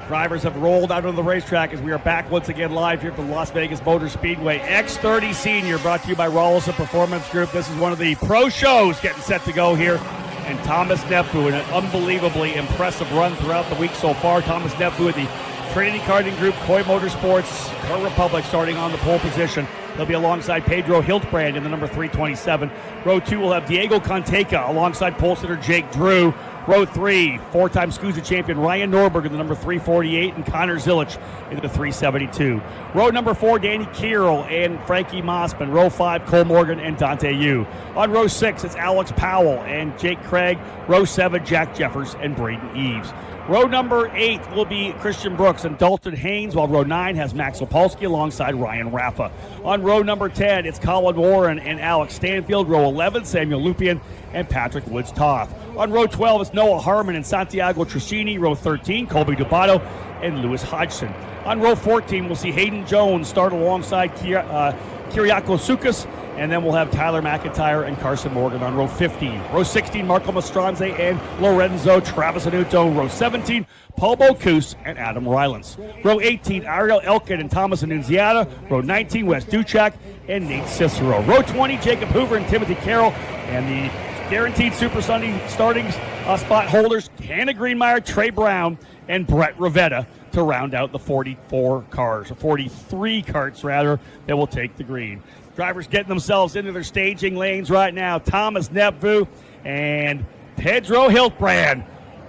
Drivers have rolled out of the racetrack as we are back once again live here from Las Vegas Motor Speedway. X30 Senior brought to you by Rawlison Performance Group. This is one of the pro shows getting set to go here. And Thomas Nepfu in an unbelievably impressive run throughout the week so far. Thomas Nepfu with the Trinity Karting Group, Coy Motorsports, Kart Republic starting on the pole position. He'll be alongside Pedro Hiltbrand in the number 327. Row 2 will have Diego Conteca alongside pole sitter Jake Drew. Row 3, four-time Skusa champion Ryan Norberg in the number 348 and Connor Zilich in the 372. Row number 4, Danny Kierl and Frankie Mossman. Row 5, Cole Morgan and Dante Yu. On row 6, it's Alex Powell and Jake Craig. Row 7, Jack Jeffers and Braden Eves. Row number 8 will be Christian Brooks and Dalton Haynes, while row 9 has Max Opolsky alongside Ryan Raffa. On row number 10, it's Colin Warren and Alex Stanfield. Row 11, Samuel Lupien and Patrick Woods-Toth. On row 12, it's Noah Harmon and Santiago Tricini. Row 13, Colby Dubato and Lewis Hodgson. On row 14, we'll see Hayden Jones start alongside Kyriako Sukas, and then we'll have Tyler McIntyre and Carson Morgan on row 15. Row 16, Marco Mastranze and Lorenzo Travis Anuto. Row 17, Paul Bocuse and Adam Rylance. Row 18, Ariel Elkin and Thomas Annunziata. Row 19, Wes Duchak and Nate Cicero. Row 20, Jacob Hoover and Timothy Carroll. And the guaranteed Super Sunday starting spot holders, Hannah Greenmeyer, Trey Brown, and Brett Rivetta to round out the 44 cars, or 43 carts rather, that will take the green. Drivers getting themselves into their staging lanes right now. Thomas Nepfu and Pedro Hiltbrand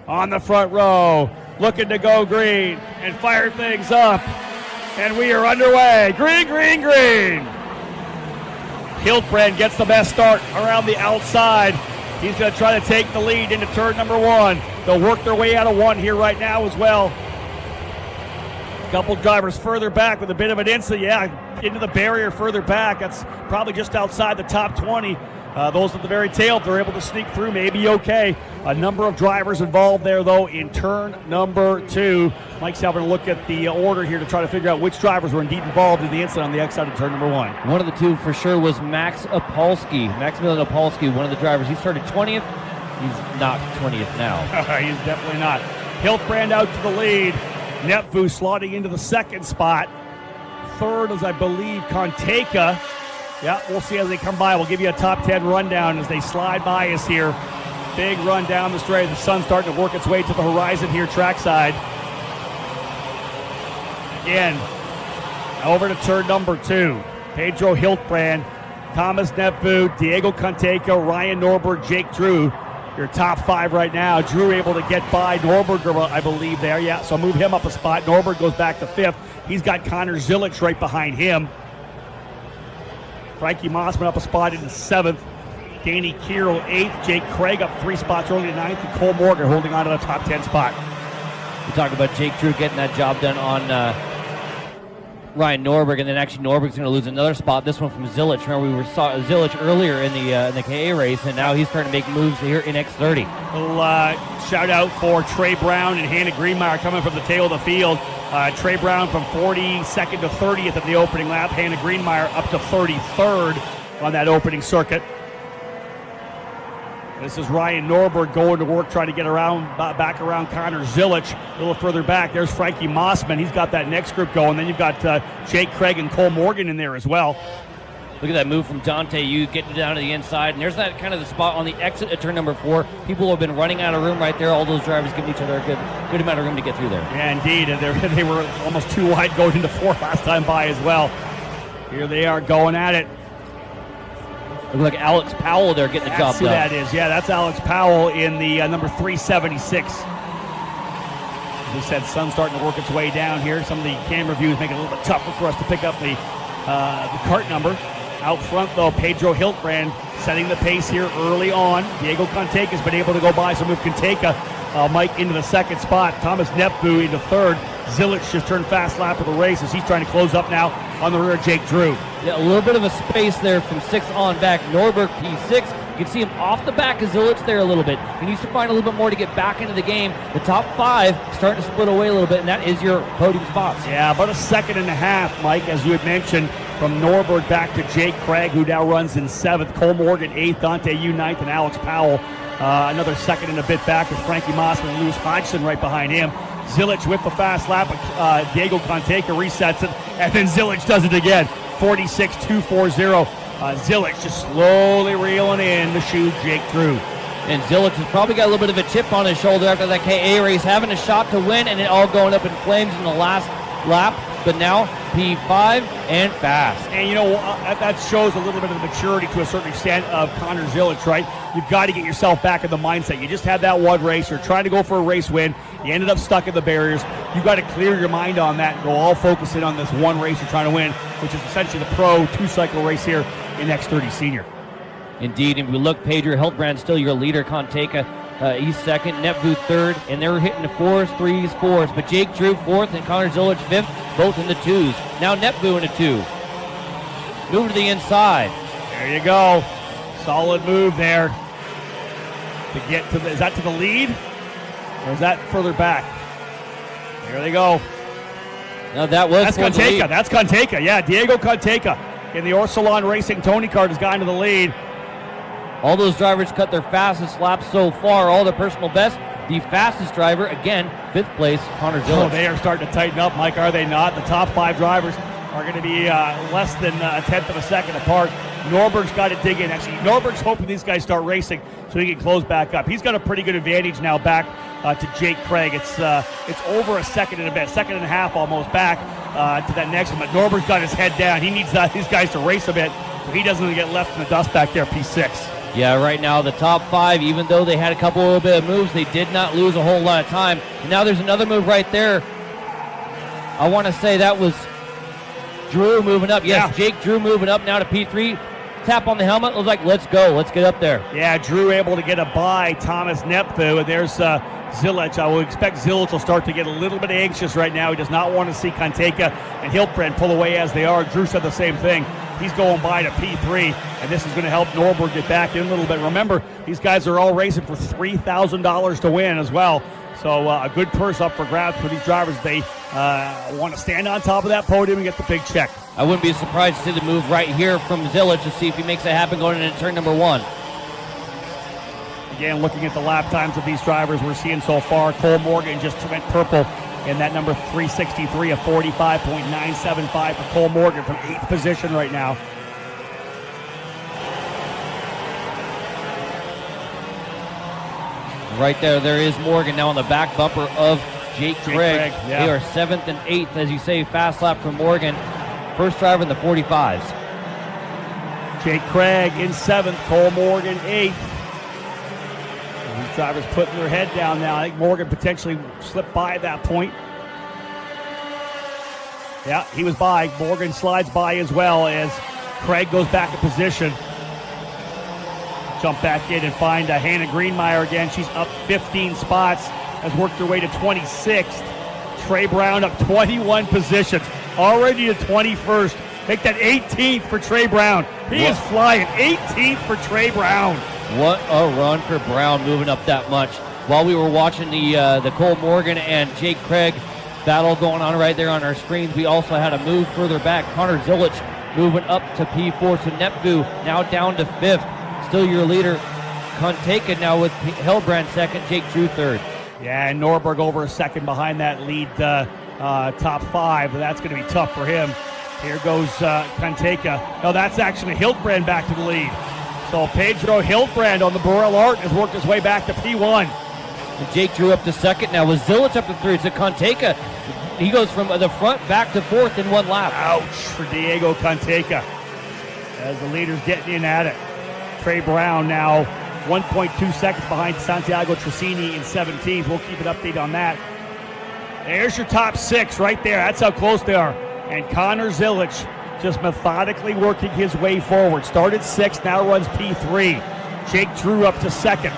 on the front row, looking to go green and fire things up. And we are underway. Green, green, green. Hiltbrand gets the best start around the outside. He's going to try to take the lead into turn number 1. They'll work their way out of 1 here right now as well. A couple drivers further back with a bit of an incident. Yeah, into the barrier further back. That's probably just outside the top 20. Those at the very tail, if they're able to sneak through, maybe okay. A number of drivers involved there, though, in turn number 2. Mike's having a look at the order here to try to figure out which drivers were indeed involved in the incident on the X side of turn number 1. One of the two for sure was Max Opolsky. Maximilian Opolsky, one of the drivers. He started 20th. He's not 20th now. He's definitely not. Hiltbrand out to the lead. Nepfu slotting into the second spot. Third is, I believe, Conteca. Yeah, we'll see as they come by. We'll give you a top 10 rundown as they slide by us here. Big run down the straight. The sun's starting to work its way to the horizon here trackside. Again, over to turn number 2. Pedro Hiltbrand, Thomas Nepfu, Diego Conteca, Ryan Norberg, Jake Drew. Your top 5 right now. Drew able to get by Norberg, I believe, there. Yeah, so move him up a spot. Norberg goes back to 5th. He's got Connor Zilich right behind him. Frankie Mossman up a spot into 7th. Danny Kierl 8th. Jake Craig up 3 spots early to 9th. And Cole Morgan holding on to the top 10 spot. We talked about Jake Drew getting that job done on Ryan Norberg, and then actually Norberg's going to lose another spot. This one from Zilich. Remember, we saw Zilich earlier in the KA race, and now he's starting to make moves here in X30. Little shout out for Trey Brown and Hannah Greenmeyer coming from the tail of the field. Trey Brown from 42nd to 30th at the opening lap. Hannah Greenmeyer up to 33rd on that opening circuit. This is Ryan Norberg going to work, trying to get around back around Connor Zilich. A little further back, there's Frankie Mossman. He's got that next group going. Then you've got Jake Craig and Cole Morgan in there as well. Look at that move from Dante Yu getting down to the inside. And there's that kind of the spot on the exit at turn number 4. People have been running out of room right there. All those drivers giving each other a good amount of room to get through there. Yeah, indeed. And they were almost too wide going into 4th last time by as well. Here they are going at it. Look like Alex Powell there getting the job done. That's who that is. Yeah, that's Alex Powell in the number 376. As we said, sun's starting to work its way down here. Some of the camera views make it a little bit tougher for us to pick up the cart number. Out front, though, Pedro Hiltbrand setting the pace here early on. Diego Conteca has been able to go by, so move Conteca, Mike, into the second spot. Thomas Nepfu into 3rd. Zilich just turned fast lap of the race as he's trying to close up now on the rear of Jake Drew. Yeah, a little bit of a space there from 6th on back. Norberg P6. You can see him off the back of Zilich there a little bit. He needs to find a little bit more to get back into the game. The top 5 starting to split away a little bit, and that is your podium spots. Yeah, about a second and a half, Mike, as you had mentioned, from Norberg back to Jake Craig, who now runs in 7th. Cole Morgan 8th, Dante Yu 9th, and Alex Powell another second and a bit back with Frankie Mossman and Lewis Hodgson right behind him. Zilic with the fast lap. Diego Canteca resets it, and then Zilic does it again. 46.240. Zilic just slowly reeling in to shoot Jake Drew. And Zilic has probably got a little bit of a chip on his shoulder after that KA race, having a shot to win, and it all going up in flames in the last lap. But now P5 and fast. And you know, that shows a little bit of the maturity to a certain extent of Connor Zilic, right? You've got to get yourself back in the mindset. You just had that one race. You're trying to go for a race win. You ended up stuck in the barriers. You've got to clear your mind on that and go all focus in on this one race you're trying to win, which is essentially the pro two-cycle race here in X30 Senior. Indeed, and we look, Pedro Hiltbrand still your leader. Canteca, he's second, Nepvu third, and they were hitting the fours, threes, fours. But Jake Drew fourth and Connor Zilic fifth, both in the twos. Now Nepvu in a two. Moving to the inside. There you go. Solid move there to get to the, is that to the lead? Or is that further back? There they go. Now that's Canteca. That's Canteca. Yeah, Diego Canteca in the Orsolon Racing Tony Kart has gotten to the lead. All those drivers cut their fastest laps so far, all their personal best. The fastest driver, again, fifth place, Connor Zilic. Oh, they are starting to tighten up, Mike, are they not? The top five drivers are going to be less than a tenth of a second apart. Norberg's got to dig in. Actually, Norberg's hoping these guys start racing so he can close back up. He's got a pretty good advantage now back to Jake Craig. It's over a second and a bit, second and a half almost back to that next one. But Norberg's got his head down. He needs these guys to race a bit so he doesn't get left in the dust back there, P6. Yeah, right now the top five, even though they had a little bit of moves, they did not lose a whole lot of time. And now there's another move right there. I want to say that was Drew moving up. Yes, yeah. Jake Drew moving up now to P3. Tap on the helmet. It was like, let's go. Let's get up there. Yeah, Drew able to get a by Thomas Nepthu. And there's Zilic. I will expect Zilic will start to get a little bit anxious right now. He does not want to see Canteca and Hiltbrand pull away as they are. Drew said the same thing. He's going by to P3, and this is going to help Norberg get back in a little bit. Remember, these guys are all racing for $3,000 to win as well. So a good purse up for grabs for these drivers. They want to stand on top of that podium and get the big check. I wouldn't be surprised to see the move right here from Zilic to see if he makes it happen going into turn number one. Again, looking at the lap times of these drivers we're seeing so far, Cole Morgan just went purple in that number 363, a 45.975 for Cole Morgan from 8th position right now. Right there is Morgan now on the back bumper of Jake Craig. Yeah. They are 7th and 8th, as you say, fast lap from Morgan. First driver in the 45s. Jake Craig in 7th, Cole Morgan 8th. These drivers putting their head down now. I think Morgan potentially slipped by at that point. Yeah, he was by. Morgan slides by as well as Craig goes back in position. Jump back in and find Hannah Greenmeyer again. She's up 15 spots, has worked her way to 26th. Trey Brown up 21 positions, already to 21st. Make that 18th for Trey Brown. He is flying. 18th for Trey Brown. What a run for Brown, moving up that much. While we were watching the Cole Morgan and Jake Craig battle going on right there on our screens, we also had a move further back. Connor Zilic moving up to P4. So Nepvu now down to 5th. Still your leader. Canteca now with Hiltbrand second, Jake Drew third. Yeah, and Norberg over a second behind that lead top five. But that's going to be tough for him. Here goes Canteca. No, that's actually Hiltbrand back to the lead. So Pedro Hiltbrand on the Burrell Art has worked his way back to P1. And Jake Drew up to second now with Zilic up to third. So Canteca, he goes from the front back to fourth in one lap. Ouch for Diego Canteca as the leader's getting in at it. Trey Brown now 1.2 seconds behind Santiago Trissini in 17th. We'll keep an update on that. There's your top six right there. That's how close they are. And Connor Zilic just methodically working his way forward. Started 6th, now runs P3. Jake Drew up to 2nd.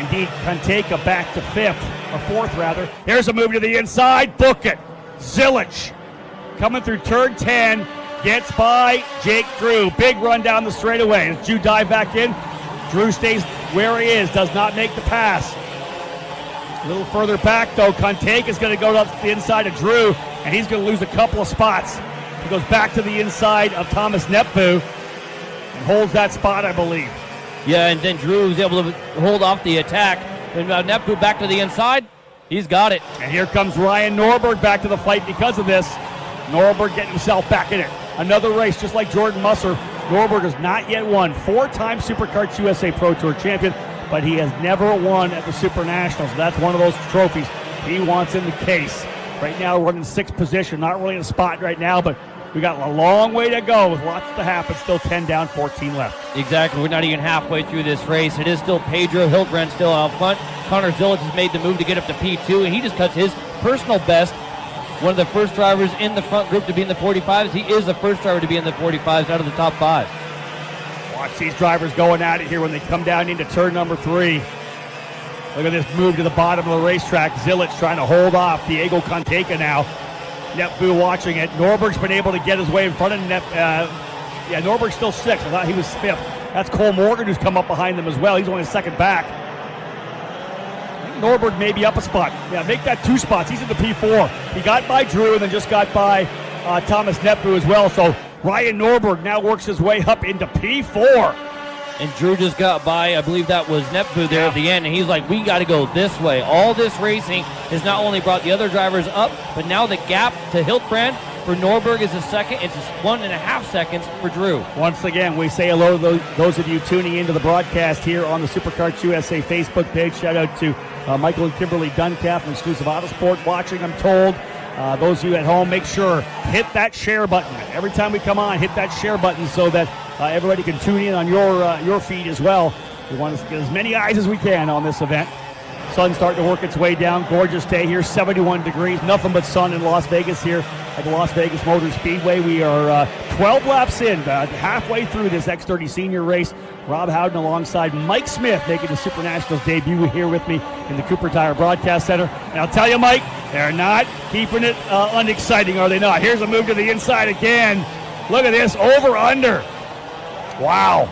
Indeed, Canteca back to 5th, or 4th rather. There's a move to the inside, book it. Zilic coming through turn 10, gets by Jake Drew. Big run down the straightaway. As Drew dive back in, Drew stays where he is, does not make the pass. A little further back though, Canteca is going to go up the inside of Drew, and he's going to lose a couple of spots. He goes back to the inside of Thomas Nepvu and holds that spot, I believe. Yeah, and then Drew was able to hold off the attack. And Nepvu back to the inside. He's got it. And here comes Ryan Norberg back to the fight because of this. Norberg getting himself back in it. Another race, just like Jordan Musser. Norberg has not yet won. 4-time SuperKarts USA Pro Tour champion, but he has never won at the Supernationals. That's one of those trophies he wants in the case. Right now, we're in 6th position. Not really in a spot right now, but we got a long way to go with lots to happen. Still 10 down, 14 left. Exactly. We're not even halfway through this race. It is still Pedro Hiltbrand still out front. Connor Zilic has made the move to get up to P2, and he just cuts his personal best. One of the first drivers in the front group to be in the 45s. He is the first driver to be in the 45s out of the top 5. Watch these drivers going at it here when they come down into turn number 3. Look at this move to the bottom of the racetrack. Zilic trying to hold off Diego Conteca now. Nepvu watching it. Norberg's been able to get his way in front of Norberg's still 6th. I thought he was 5th. That's Cole Morgan who's come up behind them as well. He's only 2nd back. Norberg may be up a spot. Yeah, make that 2 spots. He's in the P4. He got by Drew and then just got by Thomas Nepvu as well. So Ryan Norberg now works his way up into P4. And Drew just got by, I believe that was Nepvu there at the end, and he's like, we got to go this way. All this racing has not only brought the other drivers up, but now the gap to Hiltbrand for Norberg is a second. It's just 1.5 seconds for Drew. Once again, we say hello to those of you tuning into the broadcast here on the SuperKarts USA Facebook page. Shout out to Michael and Kimberly Duncalf from Exclusive Autosport watching, I'm told. Those of you at home, make sure, hit that share button. Every time we come on, hit that share button so that everybody can tune in on your feed as well. We want to get as many eyes as we can on this event. Sun's starting to work its way down. Gorgeous day here, 71 degrees. Nothing but sun in Las Vegas here at the Las Vegas Motor Speedway. We are 12 laps in, halfway through this X30 senior race. Rob Howden alongside Mike Smith making the Supernationals debut here with me in the Cooper Tire Broadcast Center. And I'll tell you, Mike, they're not keeping it unexciting, are they not? Here's a move to the inside again. Look at this, over under. Wow.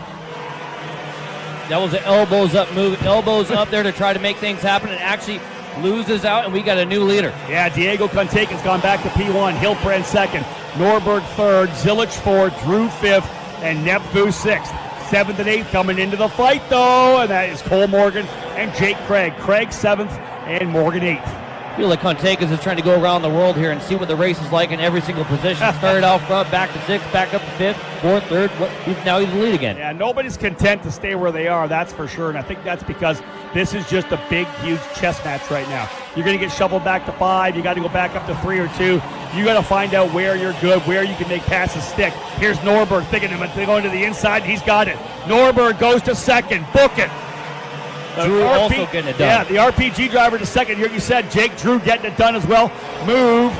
That was an elbows up move. Elbows up there to try to make things happen, and actually loses out, and we got a new leader. Yeah, Diego Conteca's gone back to P1. Hiltbrand 2nd. Norberg 3rd. Zilic 4th. Drew 5th. And Nepvu 6th. 7th and 8th coming into the fight, though, and that is Cole Morgan and Jake Craig. Craig 7th and Morgan 8th. I feel like Conteca's is trying to go around the world here and see what the race is like in every single position. Started out front, back to 6th, back up to 5th, 4th, 3rd. Now he's the lead again. Yeah, nobody's content to stay where they are, that's for sure. And I think that's because this is just a big, huge chess match right now. You're going to get shoveled back to 5. You got to go back up to 3 or 2. You got to find out where you're good, where you can make passes stick. Here's Norberg thinking of it, going to the inside. He's got it. Norberg goes to 2nd. Book it. Drew also getting it done. Yeah, the RPG driver to 2nd. Here you said Jake Drew getting it done as well. Move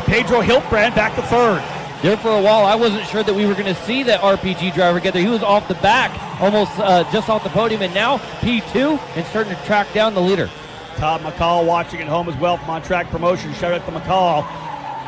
Pedro Hiltbrand back to 3rd. There for a while, I wasn't sure that we were going to see that RPG driver get there. He was off the back, almost just off the podium, and now P2 and starting to track down the leader. Todd McCall watching at home as well from On Track Promotion. Shout out to McCall.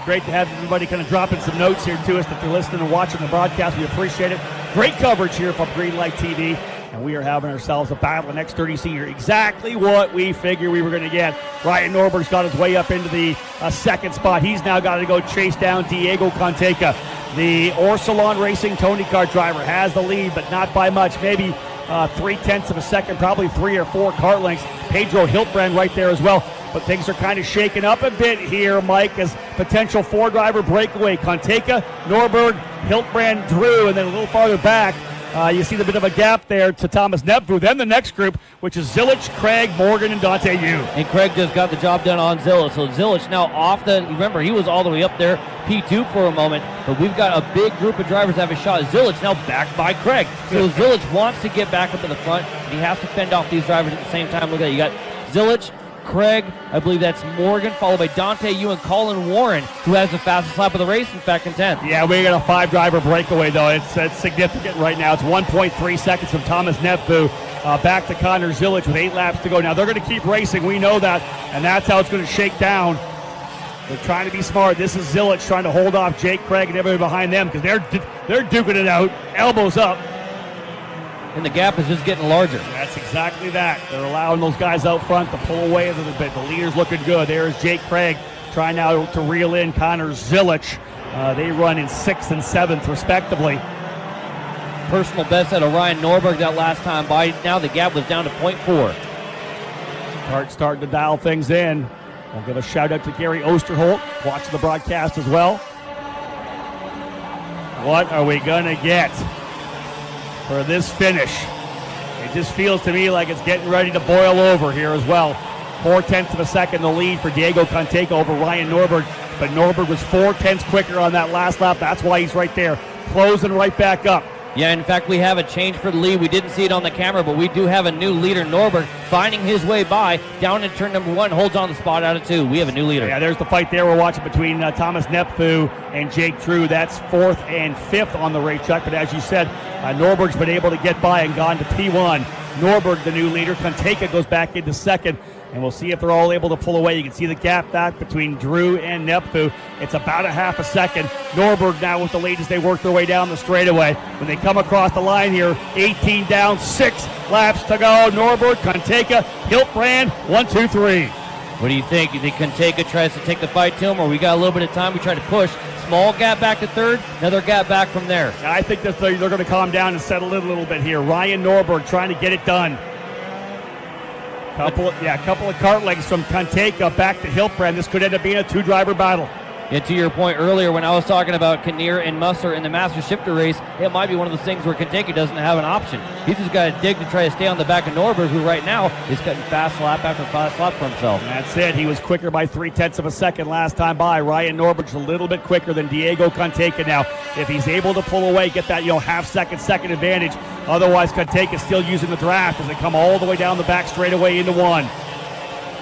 Great to have everybody kind of dropping some notes here to us that they're listening and watching the broadcast. We appreciate it. Great coverage here from Greenlight TV. And we are having ourselves a battle in X30 Senior. Exactly what we figured we were going to get. Ryan Norberg's got his way up into the 2nd spot. He's now got to go chase down Diego Conteca. The Orsalon Racing Tony Kart driver has the lead, but not by much. Maybe 0.3 of a second, probably 3 or 4 kart lengths. Pedro Hiltbrand right there as well. But things are kind of shaking up a bit here, Mike, as potential 4-driver breakaway. Conteca, Norberg, Hiltbrand, Drew, and then a little farther back, you see the bit of a gap there to Thomas Nepvu. Then the next group, which is Zilic, Craig, Morgan, and Dante Yu. And Craig just got the job done on Zilic. So Zilic now off the, remember, he was all the way up there, P2 for a moment, but we've got a big group of drivers that have a shot. Zilic now backed by Craig. So Zilic wants to get back up to the front, and he has to fend off these drivers at the same time. Look at that. You got Zilic, Craig, I believe that's Morgan, followed by Dante Yu and Colin Warren, who has the fastest lap of the race, in fact, in 10th. Yeah, we got a 5-driver breakaway, though. It's significant right now. It's 1.3 seconds from Thomas Nepvu back to Connor Zilic with 8 laps to go. Now, they're going to keep racing. We know that, and that's how it's going to shake down. They're trying to be smart. This is Zilic trying to hold off Jake Craig and everybody behind them because they're duking it out, elbows up. And the gap is just getting larger. That's exactly that. They're allowing those guys out front to pull away a little bit. The leader's looking good. There's Jake Craig trying now to reel in Connor Zilic. They run in 6th and 7th, respectively. Personal best out of Ryan Norberg that last time by. Now the gap was down to 0.4. Kart starting to dial things in. We'll give a shout out to Gary Osterholt, watching the broadcast as well. What are we going to get for this finish? It just feels to me like it's getting ready to boil over here as well. 0.4 of a second the lead for Diego Canteca over Ryan Norberg, but Norberg was 0.4 quicker on that last lap. That's why he's right there, closing right back up. Yeah, in fact, we have a change for the lead. We didn't see it on the camera, but we do have a new leader, Norberg, finding his way by, down in turn number 1, holds on the spot out of 2. We have a new leader. Yeah, there's the fight there we're watching between Thomas Nepfu and Jake Drew. That's 4th and 5th on the racetrack, but as you said, Norberg's been able to get by and gone to P1. Norberg, the new leader. Canteca goes back into 2nd. And we'll see if they're all able to pull away. You can see the gap back between Drew and Nepfu. It's about a half a second. Norberg now with the lead as they work their way down the straightaway. When they come across the line here, 18 down, 6 laps to go. Norberg, Canteca, Hiltbrand, 1, 2, 3. What do you think? You think Canteca tries to take the fight to him, or we got a little bit of time? We try to push. Small gap back to 3rd, another gap back from there. I think that they're going to calm down and settle in a little bit here. Ryan Norberg trying to get it done. Couple of kart legs from Canteca back to Hiltbrand. This could end up being a 2-driver battle. Yeah, to your point earlier when I was talking about Kinnear and Musser in the Master Shifter race, it might be one of those things where Canteca doesn't have an option. He's just got to dig to try to stay on the back of Norberg, who right now is cutting fast lap after fast lap for himself. And that's it. He was quicker by 0.3 of a second last time by. Ryan Norberg's a little bit quicker than Diego Canteca now. If he's able to pull away, get that half second advantage. Otherwise, Canteca's still using the draft as they come all the way down the back straightaway into 1.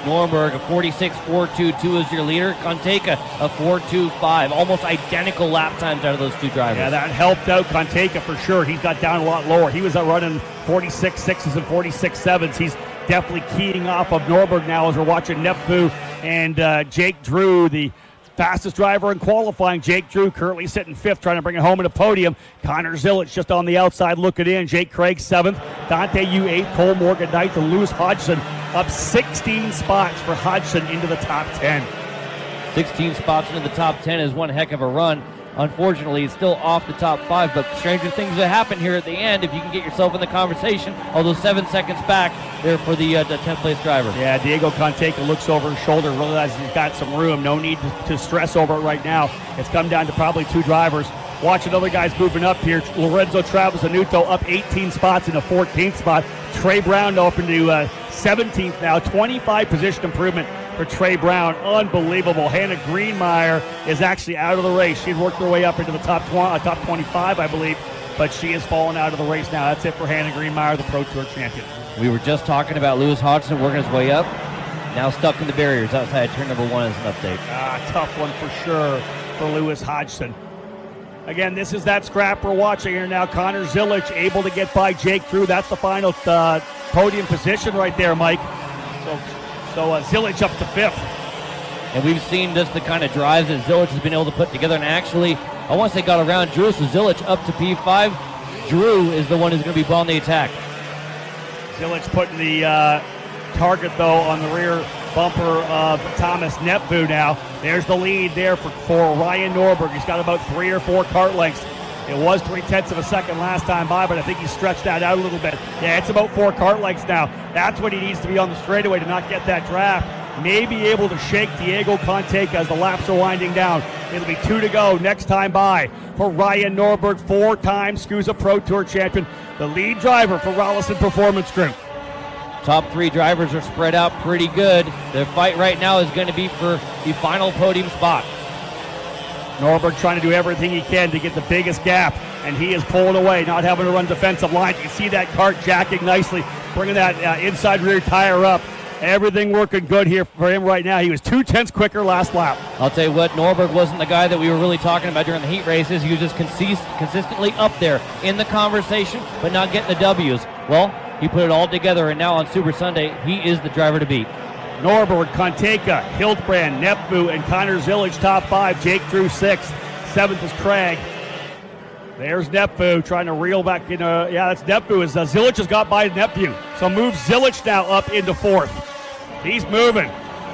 Norberg, a 46.422 is your leader. Canteca, a 4.25. Almost identical lap times out of those 2 drivers. Yeah, that helped out Canteca for sure. He's got down a lot lower. He was running 46.6s and 46.7s. He's definitely keying off of Norberg now as we're watching Nepfu and Jake Drew, the fastest driver in qualifying. Jake Drew currently sitting 5th, trying to bring it home in a podium. Connor Zilic just on the outside looking in. Jake Craig 7th. Dante Yu 8th. Cole Morgan 9th. And Lewis Hodgson up 16 spots for Hodgson into the top 10. 16 spots into the top 10 is one heck of a run. Unfortunately, it's still off the top 5, but stranger things that happen here at the end if you can get yourself in the conversation. Although 7 seconds back there for the 10th place driver. Yeah, Diego Canteca looks over his shoulder, realizes he's got some room. No need to stress over it right now. It's come down to probably 2 drivers. Watch other guys moving up here. Lorenzo Travis-Anuto up 18 spots in the 14th spot. Trey Brown up into 17th now. 25 position improvement for Trey Brown. Unbelievable. Hannah Greenmeyer is actually out of the race. She'd worked her way up into the top 25, I believe, but she has fallen out of the race now. That's it for Hannah Greenmeyer, the Pro Tour champion. We were just talking about Lewis Hodgson working his way up. Now stuck in the barriers outside turn number 1 as an update. Tough one for sure for Lewis Hodgson. Again, this is that scrap we're watching here now. Connor Zilic able to get by Jake Drew. That's the final podium position right there, Mike. So Zilic up to 5th. And we've seen just the kind of drives that Zilic has been able to put together. And actually, I want to say got around Drew, so Zilic up to P5. Drew is the one who's going to be on the attack. Zilic putting the target, though, on the rear bumper of Thomas Nepfu now. There's the lead there for Ryan Norberg. He's got about 3 or 4 kart lengths. It was 0.3 of a second last time by, but I think he stretched that out a little bit. Yeah, it's about 4 kart lengths now. That's what he needs to be on the straightaway to not get that draft. May be able to shake Diego Canteca as the laps are winding down. It'll be 2 to go next time by for Ryan Norberg, 4-time Skusa Pro Tour champion, the lead driver for Rollison Performance Group. Top 3 drivers are spread out pretty good. The fight right now is going to be for the final podium spot. Norberg trying to do everything he can to get the biggest gap, and he is pulling away, not having to run defensive line. You can see that cart jacking nicely, bringing that inside rear tire up. Everything working good here for him right now. He was 0.2 quicker last lap. I'll tell you what, Norberg wasn't the guy that we were really talking about during the heat races. He was just consistently up there in the conversation, but not getting the W's. Well, he put it all together, and now on Super Sunday, he is the driver to beat. Norberg, Canteca, Hiltbrand, Nepfu, and Connor Zilic top 5. Jake Drew 6th. 7th is Craig. There's Nepfu trying to reel back in. That's Nepfu. As Zilic has got by Nepfu. So moves Zilic now up into 4th. He's moving.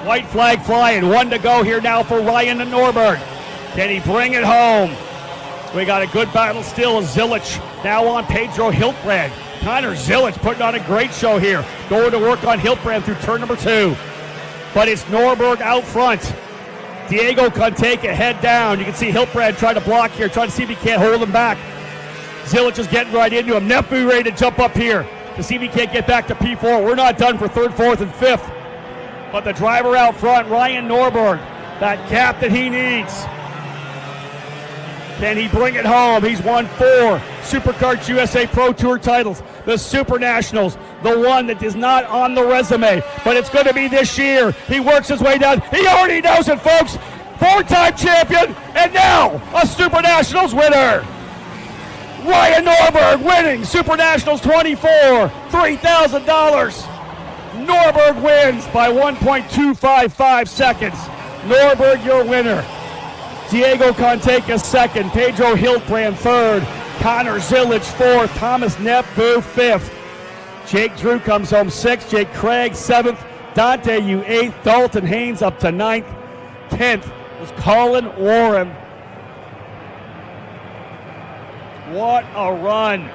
White flag flying. 1 to go here now for Ryan and Norberg. Can he bring it home? We got a good battle still. Zilic now on Pedro Hiltbrand. Connor Zilic putting on a great show here. Going to work on Hiltbrand through turn number 2. but it's Norberg out front. Diego Canteca head down. You can see Hiltbrand trying to block here, trying to see if he can't hold him back. Zilich is getting right into him. Nefu ready to jump up here to see if he can't get back to P4. We're not done for third, fourth, and fifth. But the driver out front, Ryan Norberg, that gap that he needs. Can he bring it home? He's won 4 SuperKarts USA Pro Tour titles. The Supernationals, the one that is not on the resume, but it's going to be this year. He works his way down. He already knows it, folks. 4-time champion, and now a Supernationals winner. Ryan Norberg winning Supernationals 24, $3,000. Norberg wins by 1.255 seconds. Norberg, your winner. Diego Canteca second, Pedro Hiltbrand third, Connor Zilich fourth, Thomas Nepu fifth. Jake Drew comes home sixth, Jake Craig seventh, Dante Yu eighth, Dalton Haynes up to ninth, 10th was Colin Warren. What a run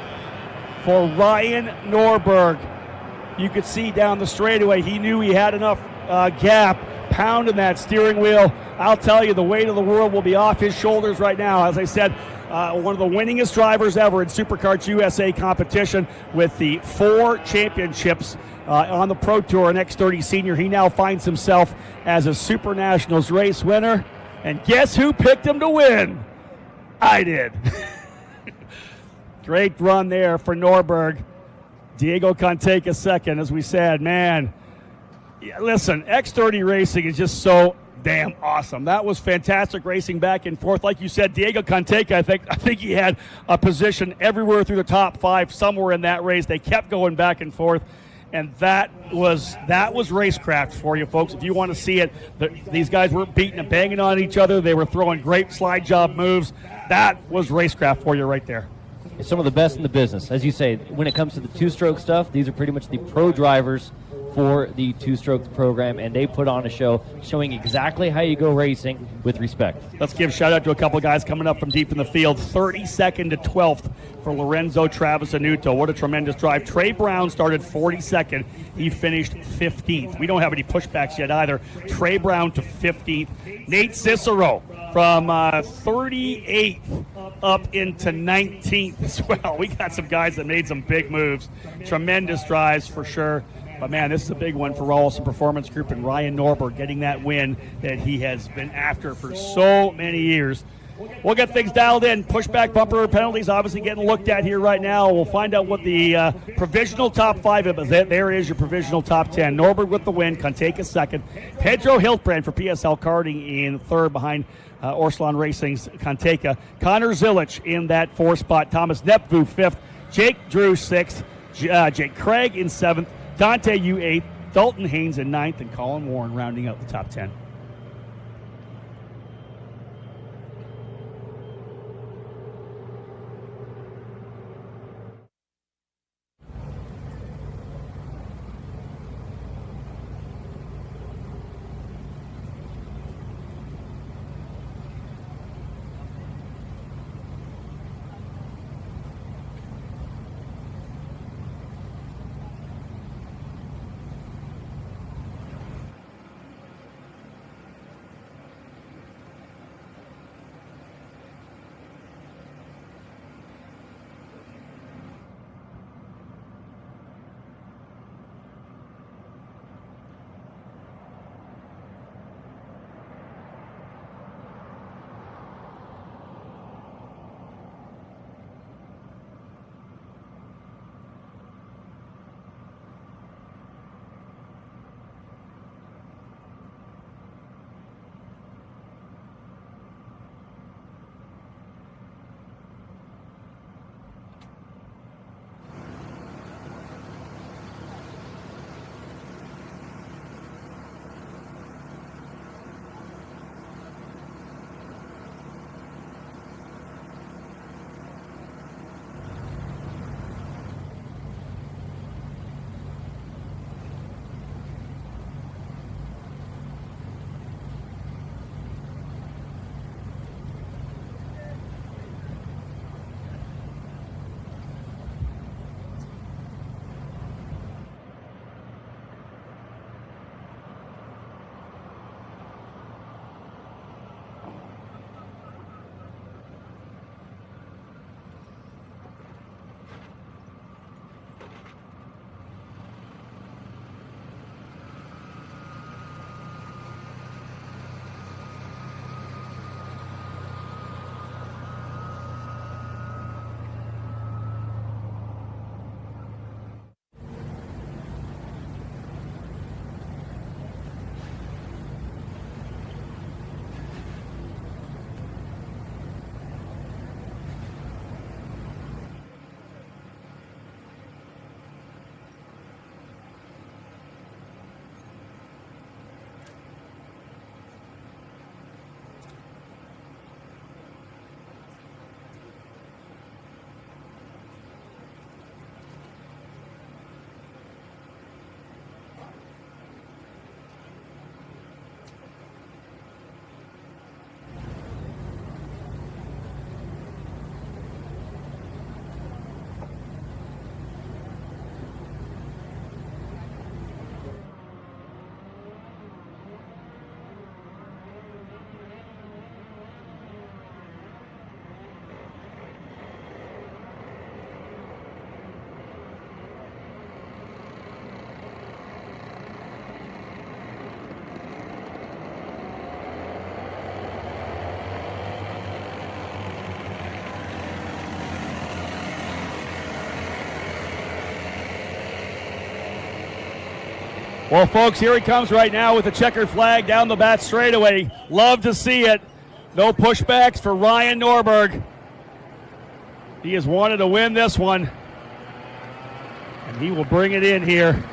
for Ryan Norberg. You could see down the straightaway, he knew he had enough gap, pounding that steering wheel. I'll tell you, the weight of the world will be off his shoulders right now. As I said, one of the winningest drivers ever in SuperKarts USA competition with the 4 championships on the Pro Tour and X30 Senior. He now finds himself as a Supernationals race winner. And guess who picked him to win? I did. Great run there for Norberg. Diego Canteca second, as we said. Man, yeah, listen, X30 racing is just so damn awesome. That was fantastic racing back and forth. Like you said, Diego Canteca, I think he had a position everywhere through the top 5, somewhere in that race. They kept going back and forth, and that was racecraft for you, folks. If you want to see it, these guys weren't beating and banging on each other. They were throwing great slide job moves. That was racecraft for you right there. It's some of the best in the business. As you say, when it comes to the two-stroke stuff, these are pretty much the pro drivers for the two-stroke program, and they put on a show showing exactly how you go racing with respect. Let's give shout out to a couple of guys coming up from deep in the field. 32nd to 12th for Lorenzo Travis Anuto. What a tremendous drive. Trey Brown started 42nd. He finished 15th. We don't have any pushbacks yet either. Trey Brown to 15th. Nate Cicero from 38th up into 19th as well. We got some guys that made some big moves. Tremendous drives for sure. But, man, this is a big one for Rawlson Performance Group and Ryan Norberg getting that win that he has been after for so many years. We'll get things dialed in. Pushback bumper penalties obviously getting looked at here right now. We'll find out what the provisional top 5 is. There is your provisional top 10. Norberg with the win. Canteca second. Pedro Hiltbrand for PSL Karting in third behind Orslon Racing's Canteca. Connor Zilich in that 4th spot. Thomas Nepvu 5th. Jake Drew 6th. Jake Craig in 7th. Dante Yu 8th, Dalton Haynes in 9th, and Colin Warren rounding out the top 10. Well, folks, here he comes right now with the checkered flag down the back straightaway. Love to see it. No pushbacks for Ryan Norberg. He has wanted to win this one, and he will bring it in here.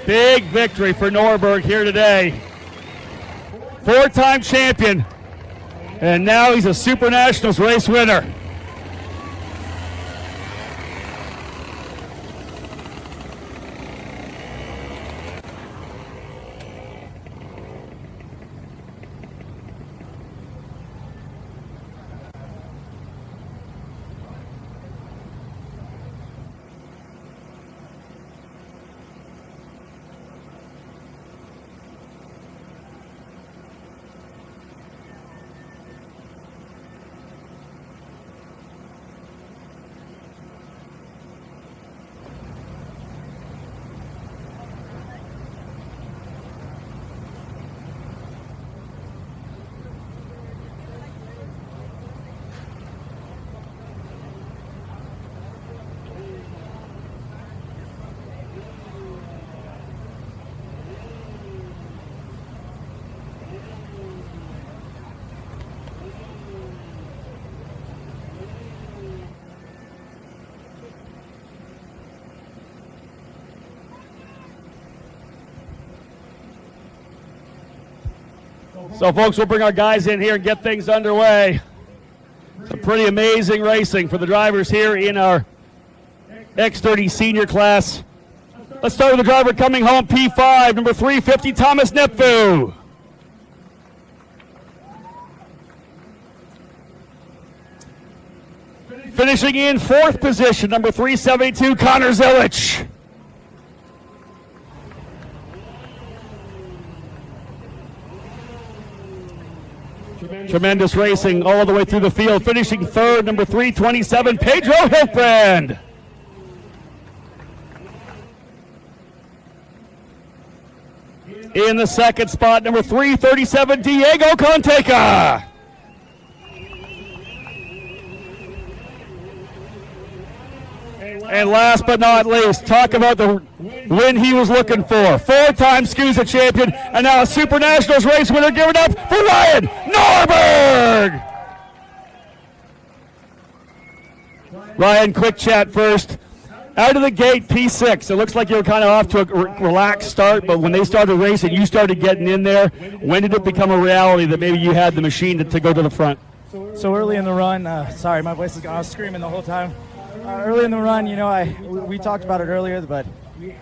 Big victory for Norberg here today. Four-time champion, and now he's a Super Nationals race winner. So, folks, we'll bring our guys in here and get things underway. Some pretty amazing racing for the drivers here in our X30 senior class. Let's start with the driver coming home, P5, number 350, Thomas Nepfu. Finishing in fourth position, number 372, Connor Zilich. Tremendous racing all the way through the field. Finishing third, number 327, Pedro Hiltbrand. In the second spot, number 337, Diego Conteca. And last but not least, talk about the win he was looking for. Four-time Skusa champion, and now a Super Nationals race winner. Give it up for Ryan Norberg! Ryan, quick chat first. Out of the gate, P6. It looks like you were kind of off to a relaxed start, but when they started racing, you started getting in there. When did it become a reality that maybe you had the machine to go to the front? So early in the run, sorry, my voice is gone. I was screaming the whole time. Early in the run, you know, we talked about it earlier, but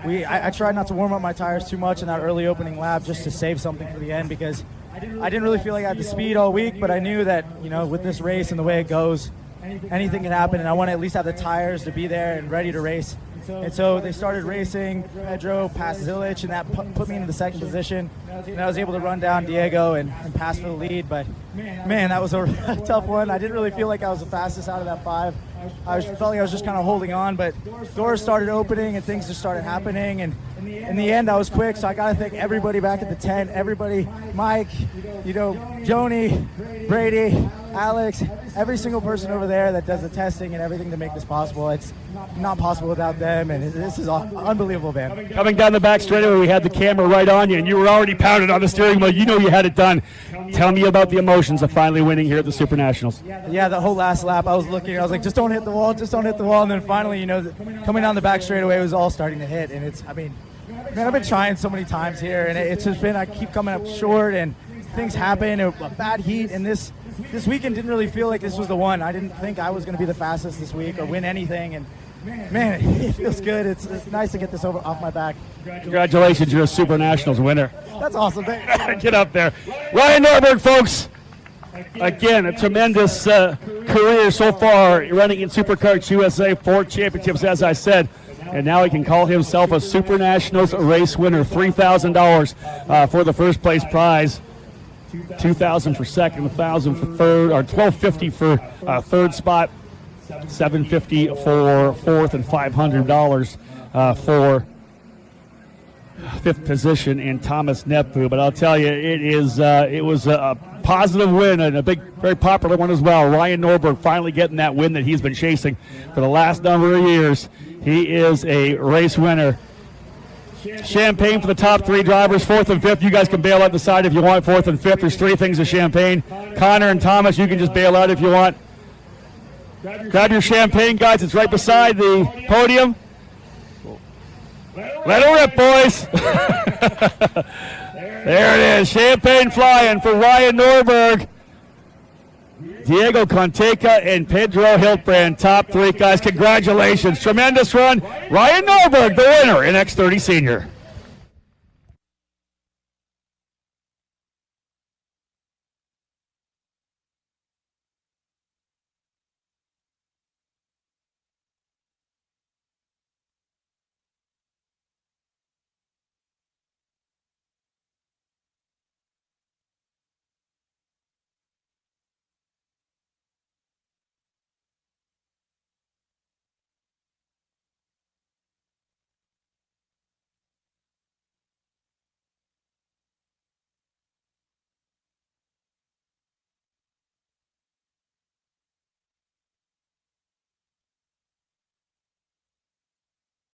I tried not to warm up my tires too much in that early opening lap just to save something for the end, because I didn't really feel like I had the speed all week, but I knew that, you know, with this race and the way it goes, anything can happen, and I want to at least have the tires to be there and ready to race. And so they started racing. Pedro passed Zilich, and that put me into the second position. And I was able to run down Diego and pass for the lead. But, man, that was a tough one. I didn't really feel like I was the fastest out of that five. I felt like I was just kind of holding on, but doors started opening and things just started happening. And in the end, I was quick, so I got to thank everybody back at the tent, everybody, Mike, you know, Joni, Brady, Alex, every single person over there that does the testing and everything to make this possible. It's not possible without them, and this is unbelievable, man. Coming down the back straightaway, we had the camera right on you, and you were already pounded on the steering wheel. You know you had it done. Tell me about the emotions of finally winning here at the Super Nationals. Yeah, the whole last lap, I was looking, I was like, just don't hit the wall, just don't hit the wall. And then finally, you know, coming down the back straightaway, it was all starting to hit. And it's, I mean, man, I've been trying so many times here, and it's just been, I keep coming up short, and things happen, a bad heat, and this weekend didn't really feel like this was the one. I didn't think I was going to be the fastest this week or win anything, and man, it feels good. It's nice to get this off my back. Congratulations, you're a Super Nationals winner. That's awesome. Thanks. Get up there. Ryan Norberg, folks. Again, a tremendous career so far, running in Super Karts USA, 4 championships, as I said. And now he can call himself a Super Nationals race winner. $3,000 for the first place prize. $2,000 for second, $1,000 for third, or $1,250 for third spot, $750 for fourth, and $500 for fifth position in Thomas Nepfu. But I'll tell you, it was a positive win and a big, very popular one as well. Ryan Norberg finally getting that win that he's been chasing for the last number of years. He is a race winner. Champagne for the top 3 drivers, 4th and 5th. You guys can bail out the side if you want. 4th and 5th. There's 3 things of champagne. Connor and Thomas, you can just bail out if you want. Grab your champagne, guys. It's right beside the podium. Let it rip, boys. There it is. Champagne flying for Ryan Norberg, Diego Conteca, and Pedro Hiltbrand. Top 3, guys. Congratulations. Tremendous run. Ryan Norberg, the winner in X30 Senior.